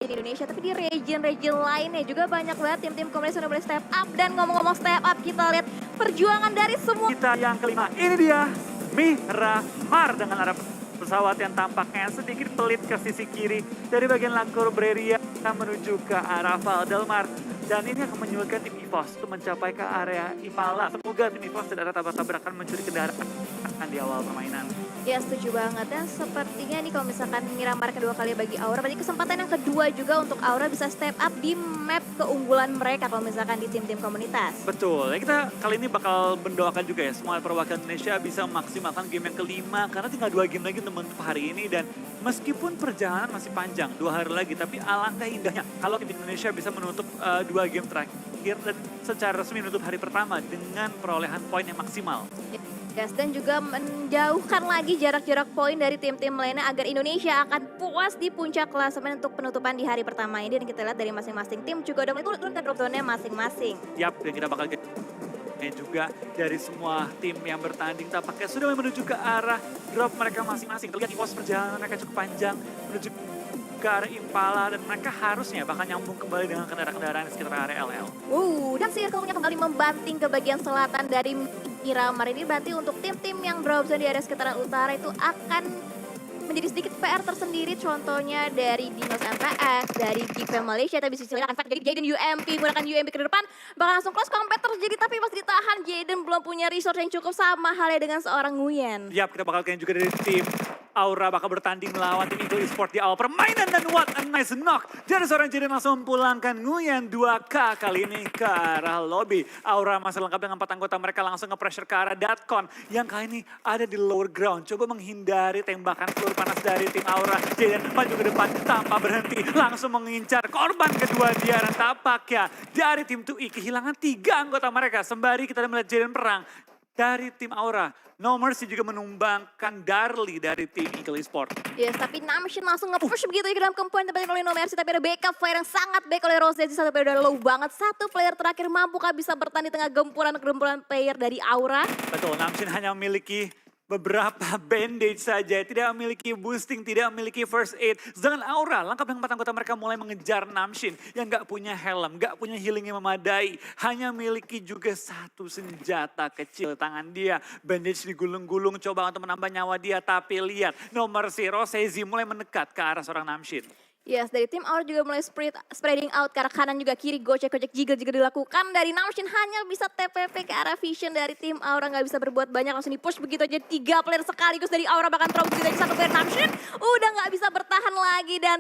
di Indonesia, tapi di region-region lainnya juga banyak banget tim-tim komunitas udah mulai step up. Dan ngomong-ngomong step up, kita lihat perjuangan dari semua. Kita yang kelima, ini dia Miramar dengan arah pesawat yang tampaknya sedikit pelit ke sisi kiri dari bagian Langkur Breria menuju ke arah Valdelmar. Dan ini akan menyulitkan tim EVOS untuk mencapai ke area Impala. Semoga tim EVOS tidak ada tabrak-tabrakan mencuri kendaraan di awal permainan. Ya setuju banget, dan sepertinya nih kalau misalkan Miramar kedua kali bagi Aura, berarti kesempatan yang kedua juga untuk Aura bisa step up di map keunggulan mereka kalau misalkan di tim-tim komunitas. Betul, ya kita kali ini bakal mendoakan juga ya semua perwakilan Indonesia bisa memaksimalkan game yang kelima karena tinggal 2 game lagi untuk menutup hari ini. Dan meskipun perjalanan masih panjang 2 hari lagi, tapi alangkah indahnya kalau tim Indonesia bisa menutup 2 game terakhir dan secara resmi menutup hari pertama dengan perolehan poin yang maksimal. Yes, dan juga menjauhkan lagi jarak-jarak poin dari tim-tim lainnya agar Indonesia akan puas di puncak klasemen untuk penutupan di hari pertama ini. Dan kita lihat dari masing-masing tim juga udah mulai turun ke drop zone-nya masing-masing. Yap, dan kita bakal juga dari semua tim yang bertanding tampaknya sudah menuju ke arah drop mereka masing-masing. Terlihat pos perjalanan mereka cukup panjang menuju ke arah Impala dan mereka harusnya bakal nyambung kembali dengan kendaraan-kendaraan di sekitar area LL. Dan Circle-nya kembali membanting ke bagian selatan dari Miramar. Ini berarti untuk tim-tim yang drop zone di area sekitaran utara itu akan menjadi sedikit PR tersendiri. Contohnya dari Dinos MPX, dari Geekfam Malaysia, tapi sisi lain akan fight dari Jaden UMP, menggunakan UMP ke depan. Bakal langsung close combat terjadi, tapi masih ditahan. Jaden belum punya resource yang cukup, sama halnya dengan seorang Nguyen. Yap, kita bakal kalian juga dari tim Aura bakal bertanding melawan tim Eagle Esports di awal permainan. Dan what a nice knock dari seorang Jaden langsung memulangkan Nguyen 2K kali ini ke arah lobby. Aura masih lengkap dengan 4 anggota mereka langsung nge-pressure ke arah Datcon yang kali ini ada di lower ground. Coba menghindari tembakan peluru panas dari tim Aura. Jaden maju ke depan tanpa berhenti langsung mengincar korban kedua dia. Dan tampaknya dari tim 2i kehilangan 3 anggota mereka. Sembari kita melihat Jaden perang dari tim Aura. No Mercy juga menumbangkan Darli dari tim Eagle Esports. Yes, tapi Namshin langsung nge-push begitu ke dalam kempuan tempatnya oleh No Mercy. Tapi ada backup fire yang sangat baik oleh Rose. Jadi satu player udah low banget. Satu player terakhir mampukah bisa bertahan di tengah gempuran player dari Aura? Betul, Namshin hanya memiliki beberapa bandage saja, tidak memiliki boosting, tidak memiliki first aid. Sedangkan Aura, lengkap dengan 4 anggota mereka mulai mengejar Namshin yang gak punya helm, gak punya healing yang memadai. Hanya memiliki juga 1 senjata kecil tangan dia. Bandage digulung-gulung coba untuk menambah nyawa dia, tapi lihat No Mercy, Rosezi mulai mendekat ke arah seorang Namshin. Yes, dari tim Aura juga mulai spreading out ke arah kanan juga kiri, gocek-gocek jiggle juga dilakukan. Dari Namshin hanya bisa TPP ke arah Vision dari tim Aura, nggak bisa berbuat banyak, langsung di-push begitu aja. 3 player sekaligus dari Aura bahkan throw begitu aja, 1 player Namshin udah nggak bisa bertahan lagi dan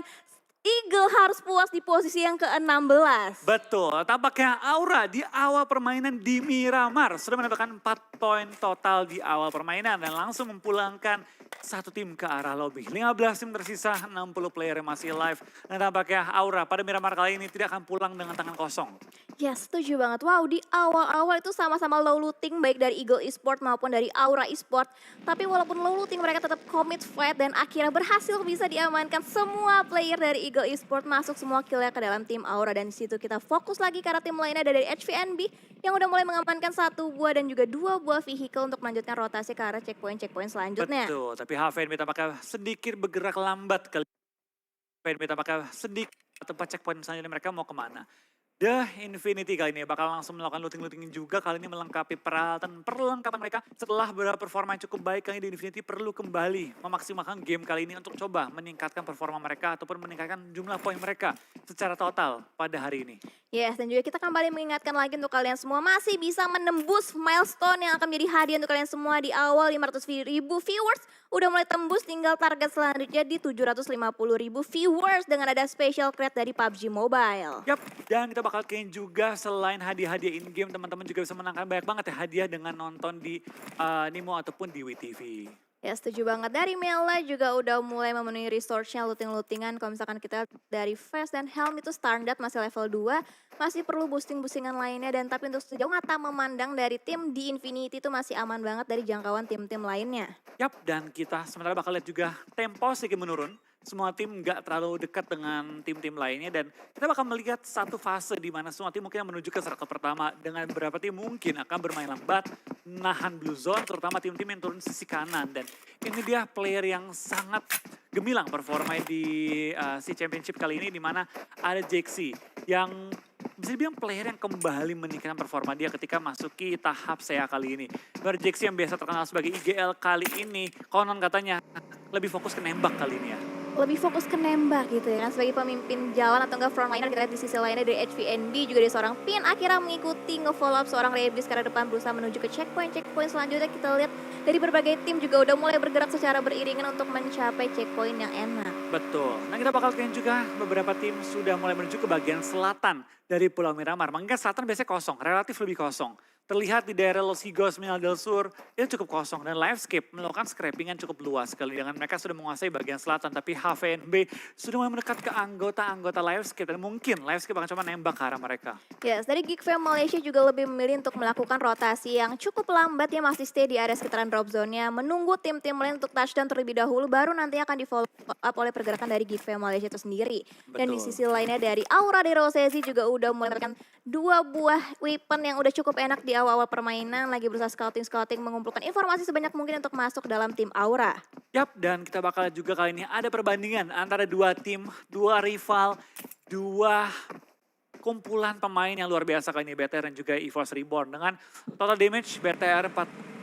Eagle harus puas di posisi yang ke-16. Betul, tampaknya Aura di awal permainan di Miramar sudah mendapatkan 4 poin total di awal permainan dan langsung memulangkan 1 tim ke arah lobby. 15 tim tersisa, 60 player yang masih live. Dan tampaknya Aura pada Miramar kali ini tidak akan pulang dengan tangan kosong. Ya setuju banget. Wow, di awal-awal itu sama-sama low looting baik dari Eagle Esports maupun dari Aura Esports. Tapi walaupun low looting mereka tetap commit fight dan akhirnya berhasil bisa diamankan. Semua player dari Eagle Esports masuk semua killnya ke dalam tim Aura. Dan di situ kita fokus lagi karena tim lainnya ada dari HVNB yang udah mulai mengamankan 1 buah dan juga 2 buah vehicle untuk melanjutkan rotasi ke arah checkpoint selanjutnya. Betul, tapi HVNB tampaknya sedikit bergerak lambat kali. HVNB tampaknya sedikit tempat checkpoint selanjutnya mereka mau kemana. The Infinity kali ini bakal langsung melakukan looting-looting juga, kali ini melengkapi perlengkapan mereka. Setelah performa yang cukup baik, kali ini The Infinity perlu kembali memaksimalkan game kali ini untuk coba meningkatkan performa mereka ataupun meningkatkan jumlah poin mereka secara total pada hari ini. Yes, dan juga kita kembali mengingatkan lagi untuk kalian semua masih bisa menembus milestone yang akan menjadi hadiah untuk kalian semua di awal 500.000 viewers. Udah mulai tembus, tinggal target selanjutnya di 750.000 viewers dengan ada special crate dari PUBG Mobile. Yap, dan kita bakal kayaknya juga selain hadiah-hadiah in-game, teman-teman juga bisa menangkan banyak banget ya hadiah dengan nonton di Nimo ataupun di WTV. Ya setuju banget, dari Mela juga udah mulai memenuhi resource-nya, looting-lootingan. Kalau misalkan kita dari Vest dan Helm itu standar masih level 2, masih perlu boosting-boostingan lainnya. Dan tapi untuk sejauh mata memandang dari tim di Infinity itu masih aman banget dari jangkauan tim-tim lainnya. Yap, dan kita sementara bakal lihat juga tempo sedikit menurun. semua tim nggak terlalu dekat dengan tim-tim lainnya dan kita bakal melihat satu fase di mana semua tim mungkin menuju ke circle pertama dengan beberapa tim mungkin akan bermain lambat, nahan blue zone terutama tim-tim yang turun sisi kanan dan ini dia player yang sangat gemilang performa di si championship kali ini di mana ada Jaxi yang bisa dibilang player yang kembali meningkatkan performa dia ketika masuki tahap SEA kali ini. Baru Jaxi yang biasa terkenal sebagai IGL kali ini konon katanya lebih fokus ke nembak kali ini ya. Lebih fokus ke nembak gitu ya kan sebagai pemimpin jalan atau enggak frontliner. Kita lihat di sisi lainnya dari HVNB juga dari seorang Pin akhirnya mengikuti nge-follow up seorang Rebis karena depan berusaha menuju ke checkpoint selanjutnya. Kita lihat dari berbagai tim juga udah mulai bergerak secara beriringan untuk mencapai checkpoint yang enak. Betul. Nah kita bakal lihat juga beberapa tim sudah mulai menuju ke bagian selatan dari Pulau Miramar. Mengingat selatan biasanya kosong, relatif lebih kosong. Terlihat di daerah Los Higos, Minal del Sur, itu cukup kosong. Dan Livescape melakukan scrapingan cukup luas sekali. Dengan mereka sudah menguasai bagian selatan. Tapi HVNB sudah mulai mendekat ke anggota-anggota Livescape. Dan mungkin Livescape akan coba nembak ke arah mereka. Yes, dari Geek Fam Malaysia juga lebih memilih untuk melakukan rotasi yang cukup lambat ya, masih stay di area sekitaran drop zone-nya. Menunggu tim-tim lain untuk touchdown terlebih dahulu, baru nanti akan di-follow up oleh pergerakan dari Geek Fam Malaysia itu sendiri. Dan di Betul. sisi lainnya dari Aura di Rosesi juga udah mulai mendapatkan 2 buah weapon yang udah cukup enak di awal-awal permainan. Lagi berusaha scouting mengumpulkan informasi sebanyak mungkin untuk masuk dalam tim Aura. Yap, dan kita bakal lihat juga kali ini ada perbandingan antara dua tim, dua rival, dua kumpulan pemain yang luar biasa kali ini, BTR dan juga EVOS Reborn. Dengan total damage BTR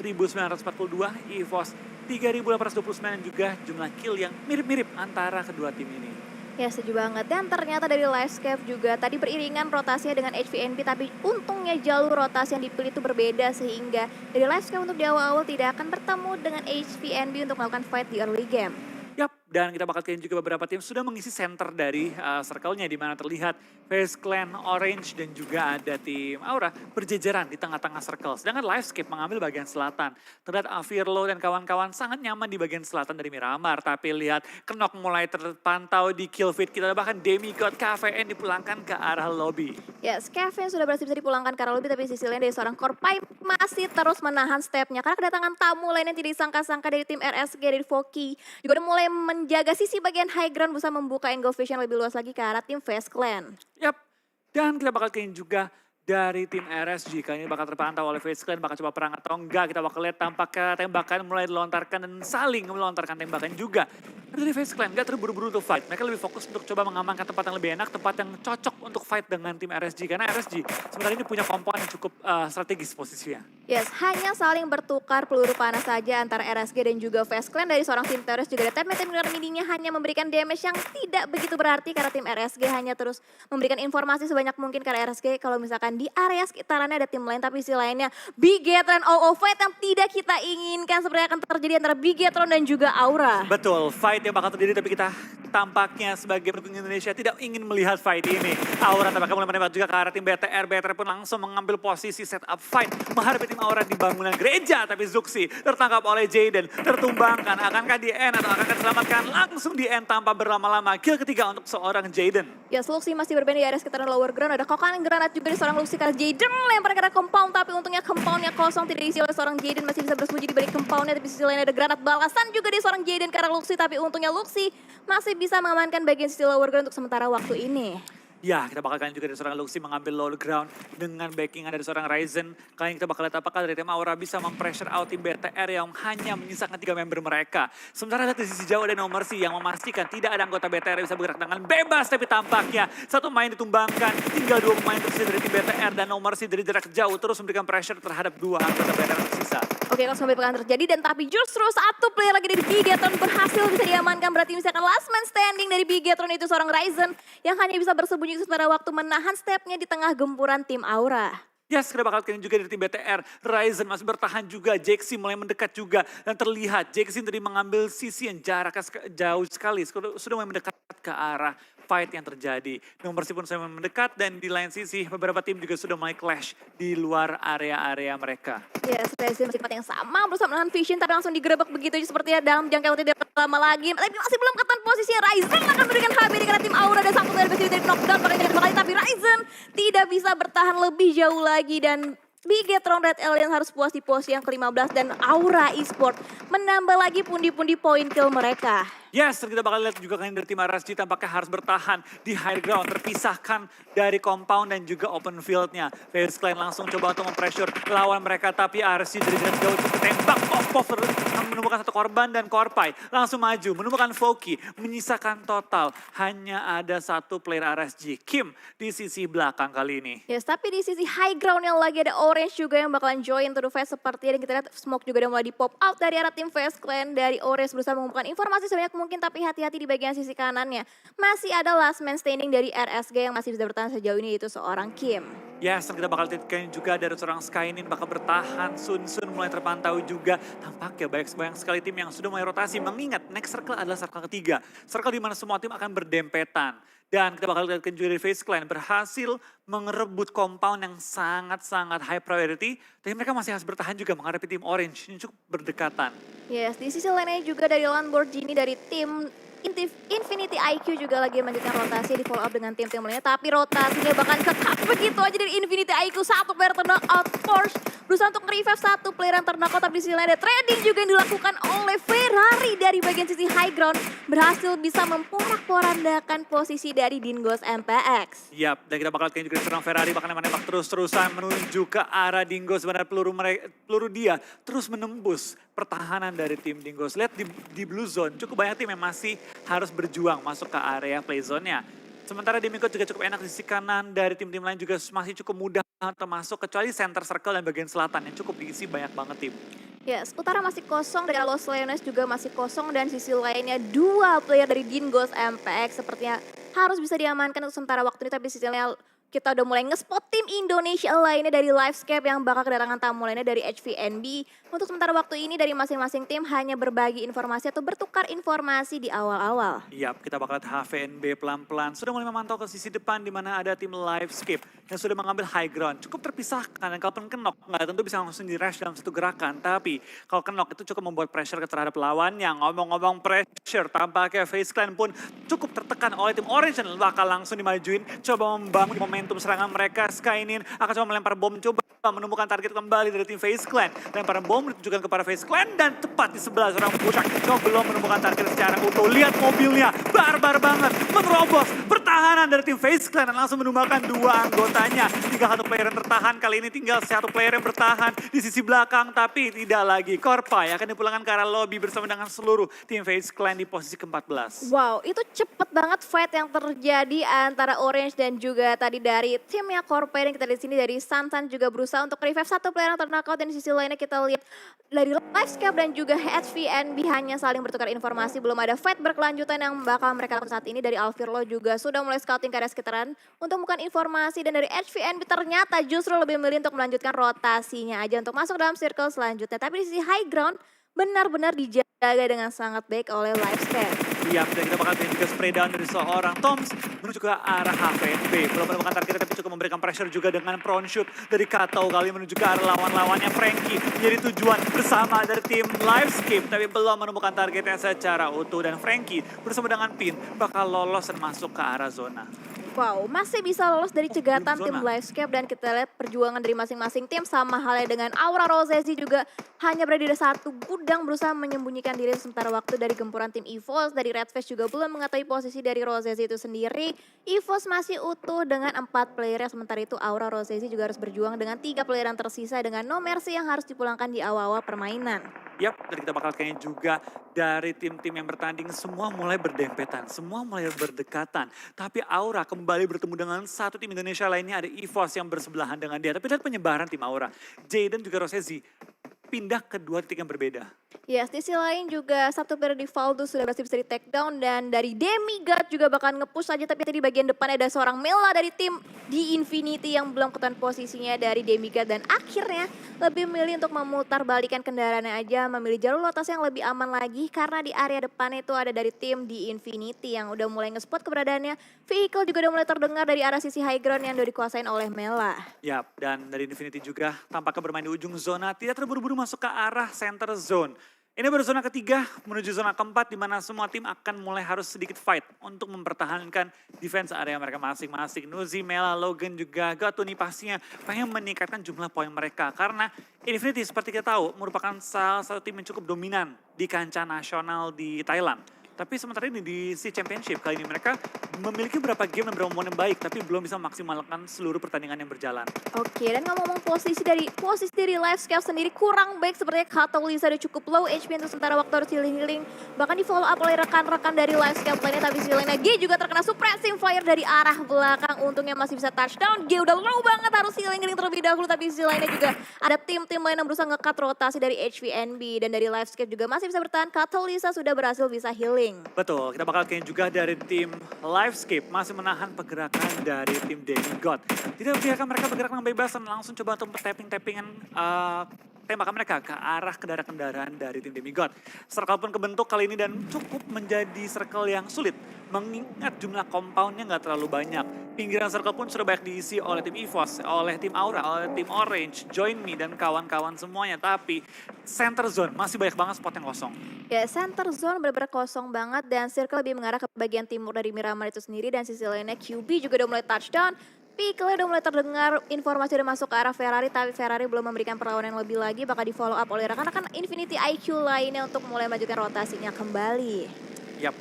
4.942, EVOS 3.829 dan juga jumlah kill yang mirip-mirip antara kedua tim ini. Ya setuju banget, dan ternyata dari Livescape juga tadi beriringan rotasinya dengan HVNB, tapi untungnya jalur rotasi yang dipilih itu berbeda sehingga dari Livescape untuk di awal-awal tidak akan bertemu dengan HVNB untuk melakukan fight di early game. Yap, dan kita bakal lihat juga beberapa tim sudah mengisi center dari circle-nya di mana terlihat FaZe Clan, Orange dan juga ada tim Aura berjejeran di tengah-tengah circle. Sedangkan Livescape mengambil bagian selatan. Terlihat Avirlo dan kawan-kawan sangat nyaman di bagian selatan dari Miramar. Tapi lihat Knock mulai terpantau di kill feed kita, bahkan Demigod KVN dipulangkan ke arah lobby. Ya, Kevin sudah berhasil bisa dipulangkan ke arah lobby, tapi di sisi lain dari seorang Corpai masih terus menahan stepnya. Karena kedatangan tamu lainnya tidak disangka-sangka dari tim RSG, dari Voki. Juga udah mulai menjaga sisi bagian high ground, berusaha membuka angle vision lebih luas lagi ke arah tim FaZe Clan. Yap, dan kita bakal lihat juga dari tim RSG. Kali ini bakal terpantau oleh FaZe Clan, bakal coba perang atau enggak. Kita bakal lihat tampaknya tembakan mulai dilontarkan dan saling melontarkan tembakan juga. Dari FaZe Clan gak terburu-buru untuk fight. Mereka lebih fokus untuk coba mengamankan tempat yang lebih enak, tempat yang cocok untuk fight dengan tim RSG. Karena RSG sebenarnya ini punya komponen yang cukup strategis posisinya. Yes, hanya saling bertukar peluru panas saja antara RSG dan juga FaZe Clan. Dari seorang tim teroris juga ada tap midinya hanya memberikan damage yang tidak begitu berarti karena tim RSG hanya terus memberikan informasi sebanyak mungkin ke RSG kalau misalkan di area sekitarannya ada tim lain. Tapi sisi lainnya Bigetron fight yang tidak kita inginkan sebenarnya akan terjadi antara Bigetron dan juga Aura. Betul, fight yang bakal terjadi tapi kita tampaknya sebagai pendukung Indonesia tidak ingin melihat fight ini. Aura tampaknya mulai menembak juga ke arah tim BTR. BTR pun langsung mengambil posisi setup fight menghadapi tim Aura di bangunan gereja. Tapi Zuxi tertangkap oleh Jaden, tertumbangkan. Akankah di end atau akankah diselamatkan? Langsung di end tanpa berlama-lama. Kill ketiga untuk seorang Jaden. Ya, Luxi masih bermain di area sekitaran lower ground. Ada kokan granat juga di seorang Luxi karena Jaden lempar ke arah compound. Tapi untungnya compoundnya kosong, tidak diisi oleh seorang Jaden. Masih bisa bersembunyi di balik compoundnya. Tapi sisi lainnya ada granat balasan juga di seorang Jaden ke arah Luxi. Tapi untungnya Luxi masih bisa mengamankan bagian sisi lower ground untuk sementara waktu ini. Ya, kita bakal kalian juga dari seorang Luxi mengambil low ground dengan backing dari seorang Ryzen. Kali ini kita bakal lihat apakah dari tim Aura bisa mempressure out tim BTR yang hanya menyisakan 3 member mereka. Sementara dari sisi jauh ada nomor C yang memastikan tidak ada anggota BTR yang bisa bergerak dengan bebas. Tapi tampaknya satu pemain ditumbangkan, tinggal 2 pemain tersisa dari tim BTR dan nomor C dari jarak jauh terus memberikan pressure terhadap 2 anggota BTR yang tersisa. Oke, kalau sampai pekan terjadi dan tapi justru satu player lagi dari Bigetron berhasil bisa diamankan. Berarti misalkan last man standing dari Bigetron itu seorang Ryzen yang hanya bisa bersembunyi sementara waktu menahan stepnya di tengah gempuran tim Aura. Yes, kita bakal kalian juga dari tim BTR. Ryzen masih bertahan juga, Jaxi mulai mendekat juga. Dan terlihat Jaxi tadi mengambil sisi yang jaraknya jauh sekali. Sudah mulai mendekat ke arah fight yang terjadi. Nomor C pun sudah mendekat dan di lain sisi beberapa tim juga sudah mulai clash di luar area-area mereka. Yes, Ryzen masih tempat yang sama berusaha menahan vision tapi langsung digerebek begitu aja sepertinya dalam jangka waktu tidak lama lagi. Tapi masih belum ketahuan posisinya. Ryzen akan memberikan HB karena tim Aura dan satu dari dari knockdown pakai kembali. Tapi Ryzen tidak bisa bertahan lebih jauh lagi dan Bigetron Red Alien harus puas di posisi yang ke-15 dan Aura Esport menambah lagi pundi-pundi poin kill mereka. Yes, dan kita bakal lihat juga kan dari tim RSG tampaknya harus bertahan di high ground, terpisahkan dari compound dan juga open field-nya. FaZe Clan langsung coba untuk mempressure lawan mereka, tapi RSG dari jarak jauh cukup tembak. Pop menemukan satu korban dan Korpai langsung maju, menemukan Foki, menyisakan total. Hanya ada satu player RSG, Kim, di sisi belakang kali ini. Yes, tapi di sisi high ground yang lagi ada Orange juga yang bakalan join to the fight seperti yang kita lihat smoke juga udah mulai di pop out dari arah tim FaZe Clan. Dari Orange berusaha mengumpulkan informasi sebanyak mungkin, tapi hati-hati di bagian sisi kanannya. Masih ada last man standing dari RSG yang masih bisa bertahan sejauh ini, yaitu seorang Kim. Yes, dan kita bakal lihat juga dari seorang Skynin bakal bertahan. Sun mulai terpantau juga. Tampaknya banyak sekali tim yang sudah mulai rotasi. Mengingat next circle adalah circle ketiga. Circle di mana semua tim akan berdempetan. Dan kita bakal lihat juga dari FaZe Clan berhasil mengerebut compound yang sangat-sangat high priority. Tapi mereka masih harus bertahan juga menghadapi tim Orange yang cukup berdekatan. Yes, di sisi lainnya juga dari Lamborghini dari tim Infinity IQ juga lagi melanjutkan rotasi di follow up dengan tim-tim lainnya. Tapi rotasinya bahkan tetap begitu aja dari Infinity IQ. Satu player terknock out, Porsche berusaha untuk revive satu player yang terknock out. Tapi di sisi lainnya ada trading juga yang dilakukan oleh Ferrari dari bagian sisi high ground. Berhasil bisa memporak-porandakan posisi dari Dingos MPX. Yap, dan kita bakal lihat juga seorang Ferrari bahkan menembak terus-terusan menuju ke arah Dingos. Sebenarnya peluru dia terus menembus pertahanan dari tim Dingos. Lihat di blue zone cukup banyak tim yang masih harus berjuang masuk ke area play zone-nya. Sementara di Miko juga cukup enak di sisi kanan dari tim-tim lain juga masih cukup mudah termasuk kecuali center circle dan bagian selatan yang cukup diisi banyak banget tim. Yes, utara masih kosong dari Los Leones juga masih kosong dan sisi lainnya dua player dari Dingos MPX sepertinya harus bisa diamankan untuk sementara waktu ini, tapi sisi lainnya kita udah mulai nge-spot tim Indonesia lainnya dari Livescape yang bakal kedatangan tamu lainnya dari HVNB. Untuk sementara waktu ini dari masing-masing tim hanya berbagi informasi atau bertukar informasi di awal-awal. Yap, kita bakal lihat HVNB pelan-pelan sudah mulai memantau ke sisi depan di mana ada tim Livescape yang sudah mengambil high ground. Cukup terpisahkan dan kalaupun kenok nggak tentu bisa langsung di-rush dalam satu gerakan. Tapi kalau kenok itu cukup membuat pressure terhadap lawannya. Ngomong-ngomong pressure, tampaknya FaZe Clan pun cukup tertekan oleh tim Orange dan bakal langsung dimajuin. Coba membangun momentum serangan mereka. Skynin akan coba melempar bom, coba menemukan target kembali dari tim FaZe Clan. Lemparan bom ditujukan kepada FaZe Clan dan tepat di sebelah seorang Bushak. Coba belum menemukan target secara utuh. Lihat mobilnya, barbar banget. Menerobos pertahanan dari tim FaZe Clan dan langsung menumbangkan dua anggotanya. Tinggal satu player yang tertahan, kali ini tinggal satu player yang bertahan di sisi belakang. Tapi tidak lagi. Korpai akan dipulangkan ke arah lobby bersama dengan seluruh tim FaZe Clan di posisi ke-14. Wow, itu cepet banget fight yang terjadi antara Orange dan juga tadi dari timnya Korpai. Dan kita lihat di sini dari Santan juga berusaha untuk revive satu player yang terknock out. Dan di sisi lainnya kita lihat dari Livescape dan juga HVNB hanya saling bertukar informasi. Belum ada fight berkelanjutan yang bakal mereka lakukan saat ini. Dari Alvirlo juga sudah mulai scouting ke area sekitaran untuk bukan informasi. Dan dari HVNB ternyata justru lebih memilih untuk melanjutkan rotasinya aja untuk masuk dalam circle selanjutnya. Tapi di sisi high ground benar-benar dijaga dengan sangat baik oleh Livescape. Iya, dan kita bakal lihat juga spray down dari seorang Toms menuju ke arah HVNB. Belum menemukan targetnya tapi cukup memberikan pressure juga dengan prone shoot dari Kato kali menuju ke arah lawan-lawannya. Frankie menjadi tujuan bersama dari tim Livescape tapi belum menemukan targetnya secara utuh. Dan Frankie bersama dengan Pin bakal lolos dan masuk ke arah zona. Wow, masih bisa lolos dari cegatan tim Livescape dan kita lihat perjuangan dari masing-masing tim sama halnya dengan Aura Rosesi juga hanya berada di satu gudang berusaha menyembunyikan diri sementara waktu dari gempuran tim EVOS. Dari Redfest juga belum mengetahui posisi dari Rosesi itu sendiri. EVOS masih utuh dengan 4 player, sementara itu Aura Rosesi juga harus berjuang dengan 3 player yang tersisa dengan No Mercy yang harus dipulangkan di awal-awal permainan. Yap, dan kita bakal kayaknya juga dari tim-tim yang bertanding semua mulai berdempetan, semua mulai berdekatan. Tapi Aura kembali bertemu dengan satu tim Indonesia lainnya, ada EVOS yang bersebelahan dengan dia. Tapi lihat penyebaran tim Aura, Jaden juga Rosesi pindah ke 2 titik yang berbeda. Ya, sisi lain juga satu player di Valdo sudah berhasil bisa di take down dan dari Demigod juga bakal nge-push aja, tapi tadi bagian depan ada seorang Mela dari tim di Infinity yang belum ketahuan posisinya dari Demigod dan akhirnya lebih memilih untuk memutar balikan kendaraannya aja, memilih jalur lotas yang lebih aman lagi karena di area depan itu ada dari tim di Infinity yang udah mulai nge-spot keberadaannya. Vehicle juga udah mulai terdengar dari arah sisi high ground yang udah dikuasain oleh Mela. Yap, dan dari Infinity juga tampaknya bermain di ujung zona, tidak terburu-buru masuk ke arah center zone. Ini baru zona ketiga menuju zona keempat di mana semua tim akan mulai harus sedikit fight untuk mempertahankan defense area mereka masing-masing. Nuzi, Mela, Logan juga Gato nih pastinya pengen meningkatkan jumlah poin mereka. Karena Infinity seperti kita tahu merupakan salah satu tim yang cukup dominan di kancah nasional di Thailand. Tapi sementara ini di SEA Championship kali ini mereka memiliki beberapa game dan beberapa momen yang baik tapi belum bisa memaksimalkan seluruh pertandingan yang berjalan. Oke, dan ngomong-ngomong posisi dari Livescape sendiri kurang baik sepertinya Kato Lisa udah cukup low HP untuk sementara waktu harus healing-healing. Bahkan di follow up oleh rekan-rekan dari Livescape lainnya, tapi si lainnya G juga terkena suppressing fire dari arah belakang. Untungnya masih bisa touchdown, G udah low banget harus healing-healing terlebih dahulu, tapi si lainnya juga ada tim-tim lain yang berusaha nge-cut rotasi dari HVNB dan dari Livescape juga masih bisa bertahan. Kato Lisa sudah berhasil bisa healing. Betul, kita bakal kayaknya juga dari tim Livescape masih menahan pergerakan dari tim Demigod. Tidak biarkan mereka bergerak dengan bebas dan langsung coba untuk tapping-tappingan tembakan mereka ke arah kendaraan-kendaraan dari tim Demigod. Circle pun kebentuk kali ini dan cukup menjadi circle yang sulit. Mengingat jumlah compoundnya nggak terlalu banyak. Pinggiran circle pun sudah banyak diisi oleh tim EVOS, oleh tim Aura, oleh tim Orange, Join Me dan kawan-kawan semuanya. Tapi center zone masih banyak banget spot yang kosong. Ya, center zone benar-benar kosong banget dan circle lebih mengarah ke bagian timur dari Miramar itu sendiri dan sisi lainnya QB juga udah mulai touchdown. Pickle udah mulai terdengar informasi udah masuk ke arah Ferrari tapi Ferrari belum memberikan perlawanan yang lebih lagi bakal di follow up oleh rekan-rekan Infinity IQ lainnya untuk mulai majukan rotasinya kembali. Yap.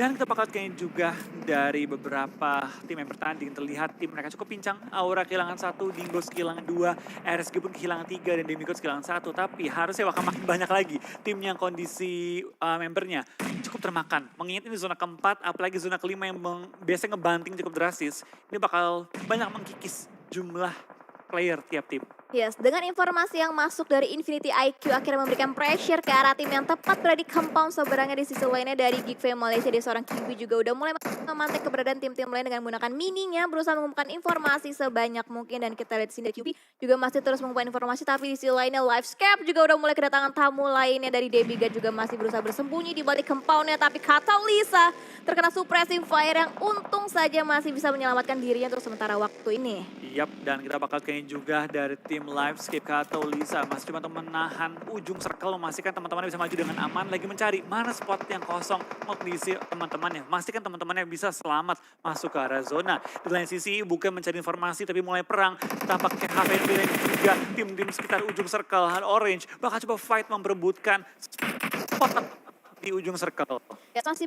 Dan kita bakal kayaknya juga dari beberapa tim yang bertanding terlihat tim mereka cukup pincang. Aura kehilangan 1, Dingos kehilangan 2, RSG pun kehilangan 3 dan Demigod kehilangan 1. Tapi harusnya bakal makin banyak lagi tim yang kondisi membernya cukup termakan. Mengingat ini zona keempat, apalagi zona kelima yang biasanya ngebanting cukup drastis. Ini bakal banyak mengkikis jumlah player tiap tim. Yes, dengan informasi yang masuk dari Infinity IQ akhirnya memberikan pressure ke arah tim yang tepat berada di compound seberangnya di sisi lainnya dari Geek Fam Malaysia. Dia seorang QB juga udah mulai memantik keberadaan tim-tim lain dengan menggunakan mininya berusaha mengumpulkan informasi sebanyak mungkin dan kita lihat di sini QB juga masih terus mengumpulkan informasi tapi di sisi lainnya Livescape juga udah mulai kedatangan tamu lainnya dari Debiga juga masih berusaha bersembunyi di balik compoundnya tapi Kato Lisa terkena suppressing fire yang untung saja masih bisa menyelamatkan dirinya untuk sementara waktu ini. Yap, dan kita bakal kayaknya juga dari tim Livescape Kato Lisa masih cuma untuk menahan ujung circle, memastikan teman-temannya bisa maju dengan aman, lagi mencari mana spot yang kosong untuk diisi teman-temannya. Memastikan teman-temannya bisa selamat masuk ke arah zona. Di lain sisi bukan mencari informasi tapi mulai perang, tampaknya HVNB dan juga tim-tim sekitar ujung circle Orange bakal coba fight memperebutkan spot di ujung circle. Ya, masih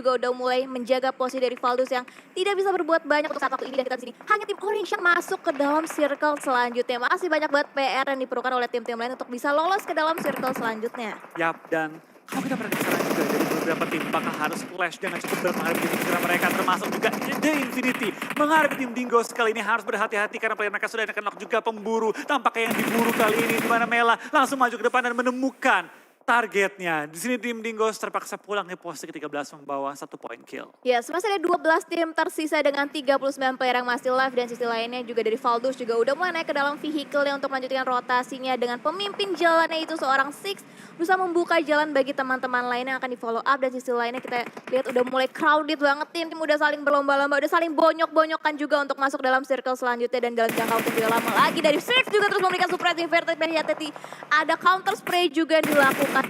juga udah mulai menjaga posisi dari Valdus yang tidak bisa berbuat banyak untuk saat waktu ini dan kita di sini. Hanya tim Orange yang masuk ke dalam circle selanjutnya. Masih banyak banget PR yang diperlukan oleh tim-tim lain untuk bisa lolos ke dalam circle selanjutnya. Yap, dan kalau kita perhatikan juga dari beberapa tim bakal harus flash dengan cukup berat menghadapi tim mereka termasuk juga The Infinity. Menghadapi tim Dingos kali ini harus berhati-hati karena player mereka sudah akan knock juga pemburu. Tampaknya yang diburu kali ini di mana Mela langsung maju ke depan dan menemukan targetnya. Di sini tim Dingoes terpaksa pulang di posisi ke-13 membawa 1 poin kill. Ya, masih ada 12 tim tersisa dengan 39 player yang masih live dan sisi lainnya juga dari Valdus juga udah mulai naik ke dalam vehicle-nya untuk melanjutkan rotasinya dengan pemimpin jalannya itu seorang Six bisa membuka jalan bagi teman-teman lain yang akan di follow up dan sisi lainnya kita lihat udah mulai crowded banget tim udah saling berlomba-lomba, udah saling bonyok-bonyokan juga untuk masuk dalam circle selanjutnya dan dalam jangka waktu yang tidak lama lagi dari Six juga terus memberikan suppressing vertic dari Yateti. Ada counter spray juga dilakukan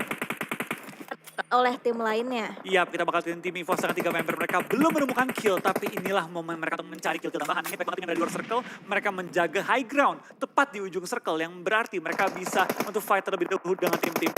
oleh tim lainnya. Iya, kita bakal tim EVOS dengan 3 member mereka belum menemukan kill, tapi inilah momen mereka untuk mencari kill tambahan. Ini banget yang ada di luar circle, mereka menjaga high ground tepat di ujung circle yang berarti mereka bisa untuk fight terlebih dahulu dengan tim-tim.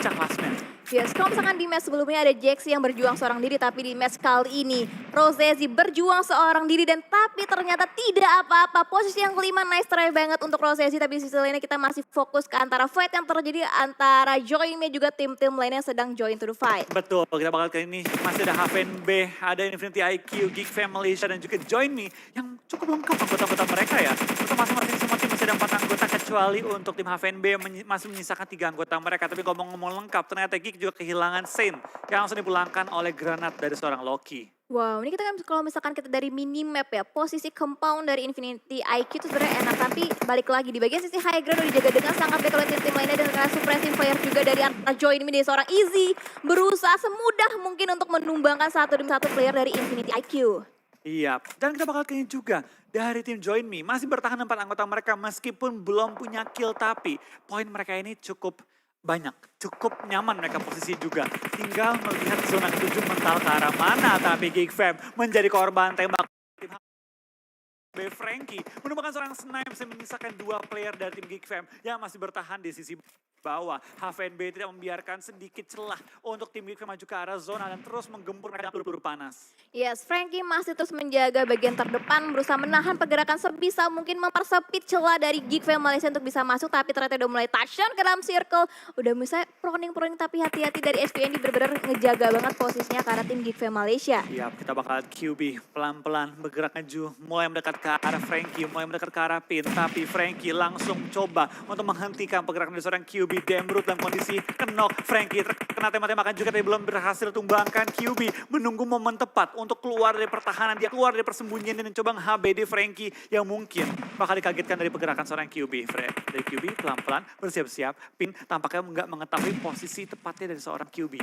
Pecah klasmen. Yes, kalau misalkan di match sebelumnya ada Jaxi yang berjuang seorang diri, tapi di match kali ini Rosesi berjuang seorang diri dan tapi ternyata tidak apa-apa. Posisi yang kelima nice try banget untuk Rosesi, tapi di sisi lainnya kita masih fokus ke antara fight yang terjadi antara Join-Me juga tim-tim lainnya yang sedang join to the fight. Betul, kita bakal kali ini masih ada HVNB, ada Infinity IQ, Geek Family, dan juga Join Me yang cukup lengkap anggota-anggota mereka ya. Untuk masing-masing semua tim masih ada 4 anggota kecuali untuk tim HVNB masih menyisakan 3 anggota mereka. Tapi ngomong-ngomong lengkap, ternyata Geek juga kehilangan Saint yang langsung dipulangkan oleh granat dari seorang Loki. Wow, ini kita kan kalau misalkan kita dari minimap ya, posisi compound dari Infinity IQ itu sebenarnya enak, tapi balik lagi di bagian sisi high ground udah dijaga dengan sangat baik oleh tim-tim lainnya dan karena suppressing fire juga dari antara Join-Me dari seorang Easy berusaha semudah mungkin untuk menumbangkan satu demi satu player dari Infinity IQ. Iya, dan kita bakal kayaknya juga dari tim Join Me masih bertahan 4 anggota mereka meskipun belum punya kill, tapi poin mereka ini cukup banyak, cukup nyaman mereka posisi juga. Tinggal melihat zona ketujuh mental ke arah mana, tapi Geek Fam menjadi korban tembak Frankie menemukan seorang snipe yang menyisakan 2 player dari tim Geek Fam yang masih bertahan di sisi bawah. HVNB tidak membiarkan sedikit celah untuk tim Geek Fam maju ke arah zona dan terus menggempur mereka peluru panas. Yes, Frankie masih terus menjaga bagian terdepan, berusaha menahan pergerakan sebisa mungkin mempersempit celah dari Geek Fam Malaysia untuk bisa masuk, tapi ternyata udah mulai touchdown ke dalam circle. Udah bisa proning-proning, tapi hati-hati dari SVN benar-benar ngejaga banget posisinya karena tim Geek Fam Malaysia. Ya, kita bakal lihat QB pelan-pelan bergerak maju, mulai mendekat ke arah Frankie, mulai mendekat ke arah Pin, tapi Frankie langsung coba untuk menghentikan pergerakan dari seorang QB. Demrut dalam kondisi knock. Frankie terkena tembak-tembakan juga, tapi belum berhasil tumbangkan. QB menunggu momen tepat untuk keluar dari pertahanan, dia keluar dari persembunyian dan mencoba HBD Frankie yang mungkin bakal dikagetkan dari pergerakan seorang QB. Dari QB pelan-pelan bersiap-siap, Pin tampaknya nggak mengetahui posisi tepatnya dari seorang QB.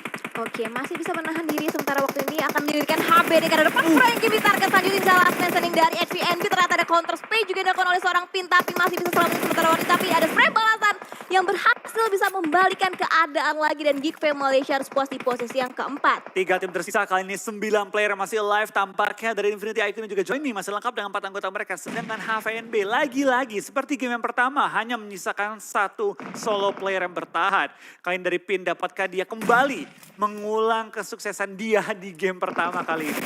Oke, masih bisa menahan diri sementara waktu ini akan didirikan HBD karena depan Frankie ditarget selanjutnya jalan standing dari HVNB. Ternyata ada counter spray juga dilakukan oleh seorang Pin, tapi masih bisa selamatkan sementara waktu, tapi ada spray balasan yang berhasil bisa membalikan keadaan lagi dan Geek Fam Malaysia harus puas di posisi yang keempat. 3 tim tersisa kali ini 9 player masih live tampaknya dari Infinity IQ dan juga Join Me masih lengkap dengan 4 anggota mereka. Sedangkan HVNB lagi-lagi seperti game yang pertama hanya menyisakan 1 solo player yang bertahan. Kali ini dari Pin, dapatkah dia kembali mengulang kesuksesan dia di game pertama kali ini?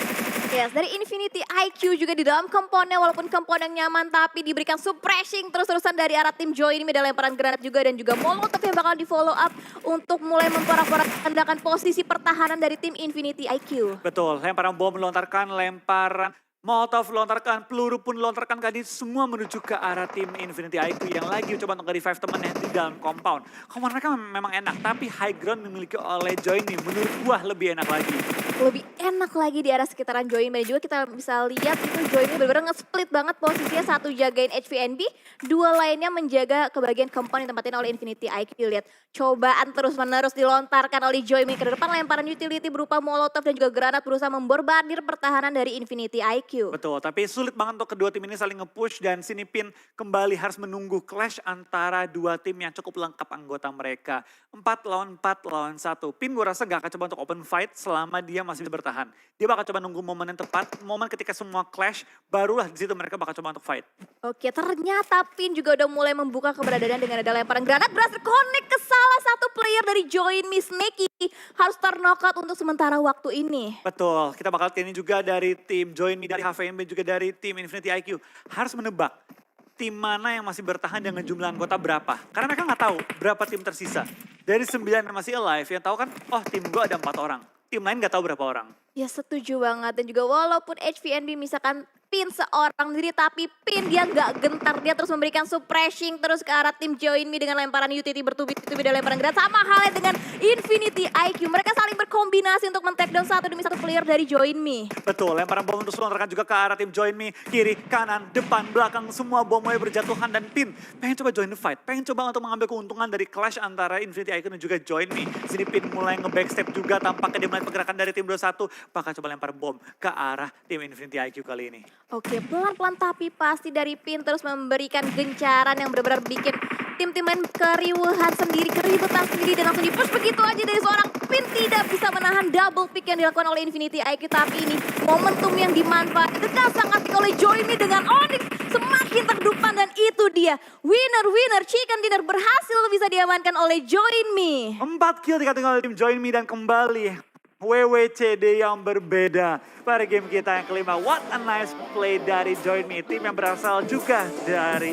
Yes, dari Infinity IQ juga di dalam komponen, walaupun komponen nyaman tapi diberikan suppressing terus-terusan dari arah tim Joy ini, ada lemparan granat juga dan juga molotov yang bakal di follow up untuk mulai memporak-porandakan posisi pertahanan dari tim Infinity IQ. Betul, lemparan bom melontarkan, lemparan molotov lontarkan, peluru pun lontarkan, tadi semua menuju ke arah tim Infinity IQ yang lagi coba untuk revive temannya di dalam compound. Compound mereka memang enak, tapi high ground dimiliki oleh Joy ini menurut gua lebih enak lagi. Lebih enak lagi di area sekitaran Join, dan juga kita bisa lihat itu Join ini benar-benar nge-split banget posisinya, satu jagain HVNB, 2 lainnya menjaga ke bagian compound yang tempatin oleh Infinity IQ. Lihat, cobaan terus-menerus dilontarkan oleh Join ke depan, lemparan utility berupa molotov dan juga granat berusaha memborbardir pertahanan dari Infinity IQ. Betul, tapi sulit banget untuk kedua tim ini saling nge-push dan sini Pin kembali harus menunggu clash antara 2 tim yang cukup lengkap anggota mereka. 4 lawan 1. Pin gue rasa gak akan coba untuk open fight selama dia masih bisa bertahan. Dia bakal coba nunggu momen yang tepat, momen ketika semua clash, barulah di situ mereka bakal coba untuk fight. Oke, ternyata Pin juga udah mulai membuka keberadaan dengan ada lemparan granat, berhasil connect ke salah satu player dari Join Me. Snakey harus ter-knockout untuk sementara waktu ini. Betul, kita bakal lihat ini juga dari tim Join Me, dari HVMB, juga dari tim Infinity IQ. Harus menebak tim mana yang masih bertahan dengan jumlah anggota berapa. Karena mereka nggak tahu berapa tim tersisa. Dari 9 yang masih alive, yang tahu kan, oh tim gue ada 4 orang. Tim lain nggak tahu berapa orang. Ya setuju banget, dan juga walaupun HVNB misalkan Pin seorang diri, tapi Pin dia nggak gentar, dia terus memberikan suppressing terus ke arah tim Join Me dengan lemparan UTT bertubi-tubi dan lemparan granat. Sama halnya dengan Infinity IQ, mereka saling berkombinasi untuk men-takedown satu demi satu player dari Join Me. Betul, lemparan bom terus melontarkan juga ke arah tim Join Me, kiri, kanan, depan, belakang, semua bom mulai berjatuhan dan Pin pengen coba join the fight, pengen coba untuk mengambil keuntungan dari clash antara Infinity IQ dan juga Join Me. Sini Pin mulai nge-backstep juga, tampaknya dia mulai pergerakan dari tim 21, bakal coba lempar bom ke arah tim Infinity IQ kali ini. Oke, pelan-pelan tapi pasti dari Pin terus memberikan gencaran yang benar-benar bikin tim-tim lain keriuhan sendiri, keributan sendiri, dan langsung di-push begitu aja dari seorang Pin. Tidak bisa menahan double pick yang dilakukan oleh Infinity IQ, tapi ini momentum yang dimanfaatkan dengan sangat oleh Join Me dengan Onyx semakin terdepan, dan itu dia winner chicken dinner berhasil bisa diamankan oleh Join Me. 4 kill dikatakan oleh tim Join Me dan kembali WWCD yang berbeda pada game kita yang kelima. What a nice play dari Join Me, tim yang berasal juga dari